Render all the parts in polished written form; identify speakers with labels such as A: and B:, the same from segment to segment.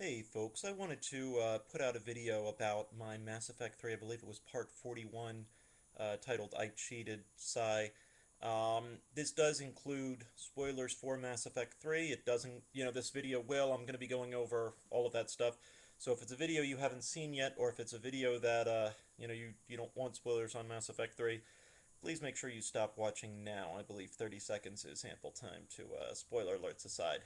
A: Hey folks, I wanted to put out a video about my Mass Effect 3, I believe it was part 41, titled I Cheated, Sigh. This does include spoilers for Mass Effect 3. It doesn't, this video I'm going to be going over all of that stuff. So if it's a video you haven't seen yet, or if it's a video that, you don't want spoilers on Mass Effect 3, please make sure you stop watching now. I believe 30 seconds is ample time to, spoiler alerts aside.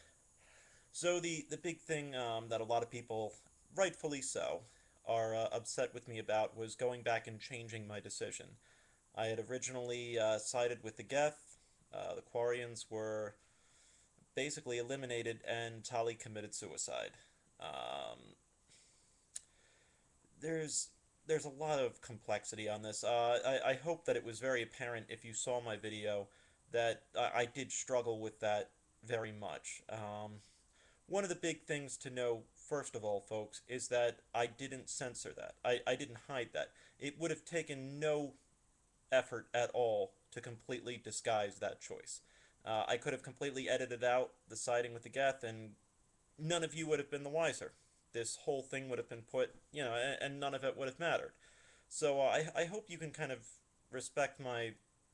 A: So the big thing that a lot of people, rightfully so, are upset with me about was going back and changing my decision. I had originally sided with the Geth. The Quarians were basically eliminated, and Tali committed suicide. Um, there's there's a lot of complexity on this. I hope that it was very apparent if you saw my video that I did struggle with that very much. One of the big things to know, first of all, folks, is that I didn't censor that. I didn't hide that. It would have taken no effort at all to completely disguise that choice. I could have completely edited out the siding with the Geth, and none of you would have been the wiser. This whole thing would have been put, and none of it would have mattered. So I hope you can kind of respect my,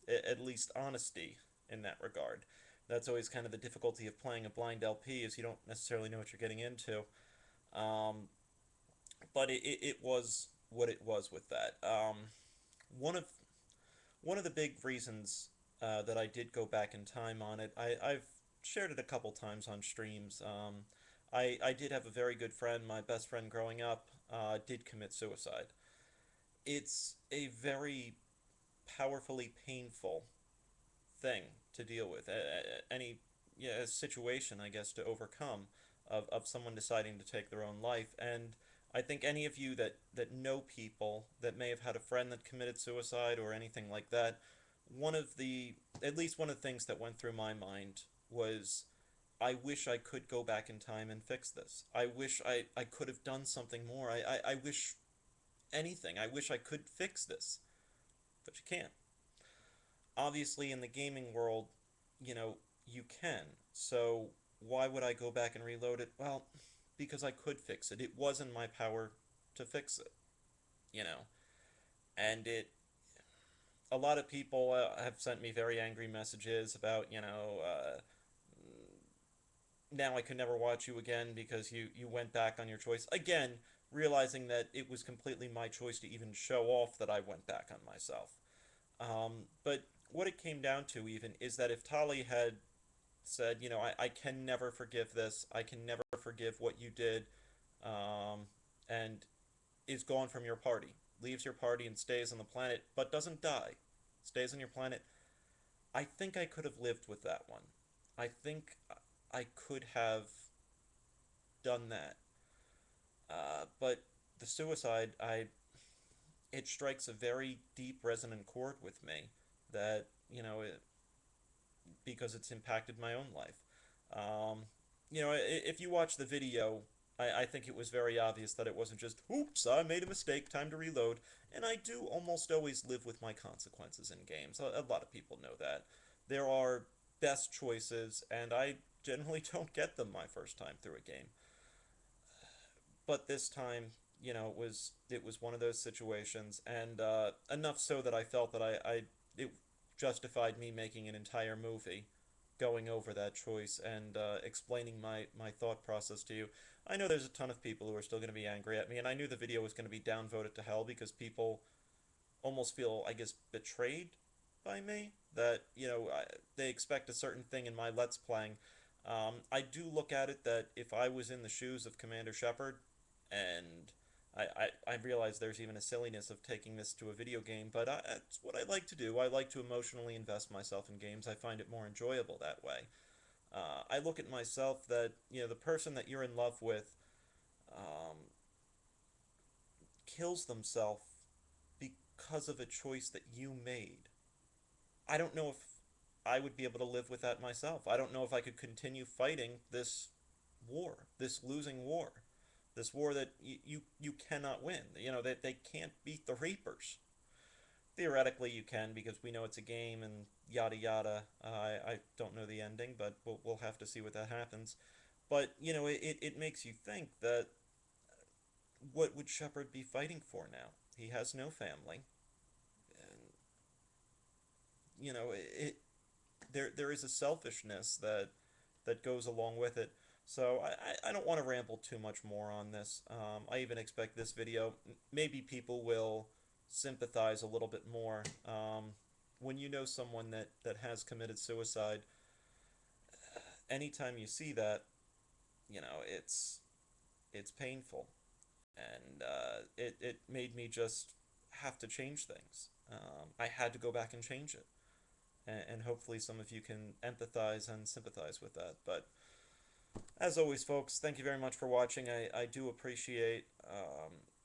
A: at least, honesty in that regard. That's always kind of the difficulty of playing a blind LP, is you don't necessarily know what you're getting into. Um, but it was what it was with that. One of one of the big reasons that I did go back in time on it, I've shared it a couple times on streams. I did have a very good friend, my best friend growing up, did commit suicide. It's a very powerfully painful thing to deal with. Any situation, I guess, to overcome of someone deciding to take their own life. And I think any of you that know people that may have had a friend that committed suicide or anything like that, at least one of the things that went through my mind was, I wish I could go back in time and fix this. I wish I could have done something more. I wish anything. I wish I could fix this. But you can't. Obviously, in the gaming world, you can. So why would I go back and reload it? Well, because I could fix it. It was in my power to fix it, you know. And a lot of people have sent me very angry messages about, now I can never watch you again because you went back on your choice. Again, realizing that it was completely my choice to even show off that I went back on myself. But what it came down to even is that if Tali had said, I can never forgive this, I can never forgive what you did, um, and is gone from your party, leaves your party and stays on the planet, but doesn't die, stays on your planet, I think I could have lived with that one. I think I could have done that. But the suicide, it strikes a very deep resonant chord with me that, because it's impacted my own life. Um, if you watch the video, I think it was very obvious that it wasn't just, oops, I made a mistake, time to reload. And I do almost always live with my consequences in games. A lot of people know that. There are best choices, and I generally don't get them my first time through a game. But this time, it was one of those situations, and enough so that I felt that it justified me making an entire movie going over that choice and explaining my thought process to you. I know there's a ton of people who are still going to be angry at me, and I knew the video was going to be downvoted to hell because people almost feel, I guess, betrayed by me. That, they expect a certain thing in my Let's Playing. I do look at it that if I was in the shoes of Commander Shepard, and I realize there's even a silliness of taking this to a video game, but it's what I like to do. I like to emotionally invest myself in games. I find it more enjoyable that way. I look at myself that, the person that you're in love with um, kills themselves because of a choice that you made. I don't know if I would be able to live with that myself. I don't know if I could continue fighting this war, this losing war, this war that you cannot win. That they can't beat the Reapers. Theoretically, you can because we know it's a game and yada yada. I don't know the ending, but we'll have to see what that happens. But, it makes you think that what would Shepard be fighting for now? He has no family. And, there is a selfishness that goes along with it. So I don't want to ramble too much more on this. I even expect this video, maybe people will sympathize a little bit more. When you know someone that has committed suicide, anytime you see that, it's painful, and it made me just have to change things. I had to go back and change it, and hopefully some of you can empathize and sympathize with that. But as always, folks, thank you very much for watching. I do appreciate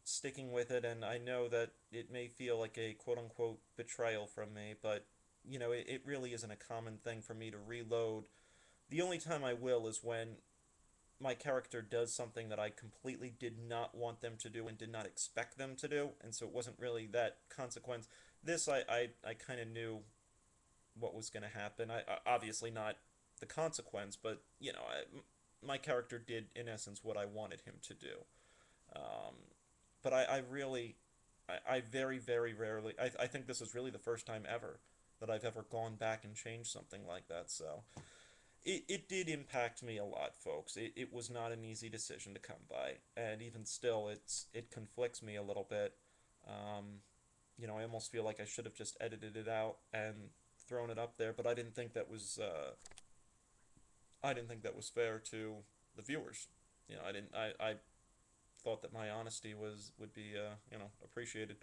A: sticking with it, and I know that it may feel like a quote-unquote betrayal from me, but it really isn't a common thing for me to reload. The only time I will is when my character does something that I completely did not want them to do and did not expect them to do, and so it wasn't really that consequence. This, I kind of knew what was going to happen. Obviously not the consequence, but my character did in essence what I wanted him to do. Um, but I really, I very very rarely. I think this is really the first time ever that I've ever gone back and changed something like that. So it did impact me a lot, folks. It was not an easy decision to come by, and even still, it conflicts me a little bit. Um, I almost feel like I should have just edited it out and thrown it up there, but I didn't think that was fair to the viewers. I thought that my honesty would be appreciated.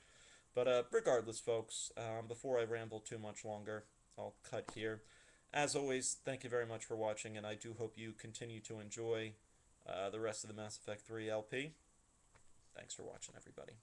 A: But regardless, folks, before I ramble too much longer, I'll cut here. As always, thank you very much for watching, and I do hope you continue to enjoy the rest of the Mass Effect 3 LP. Thanks for watching, everybody.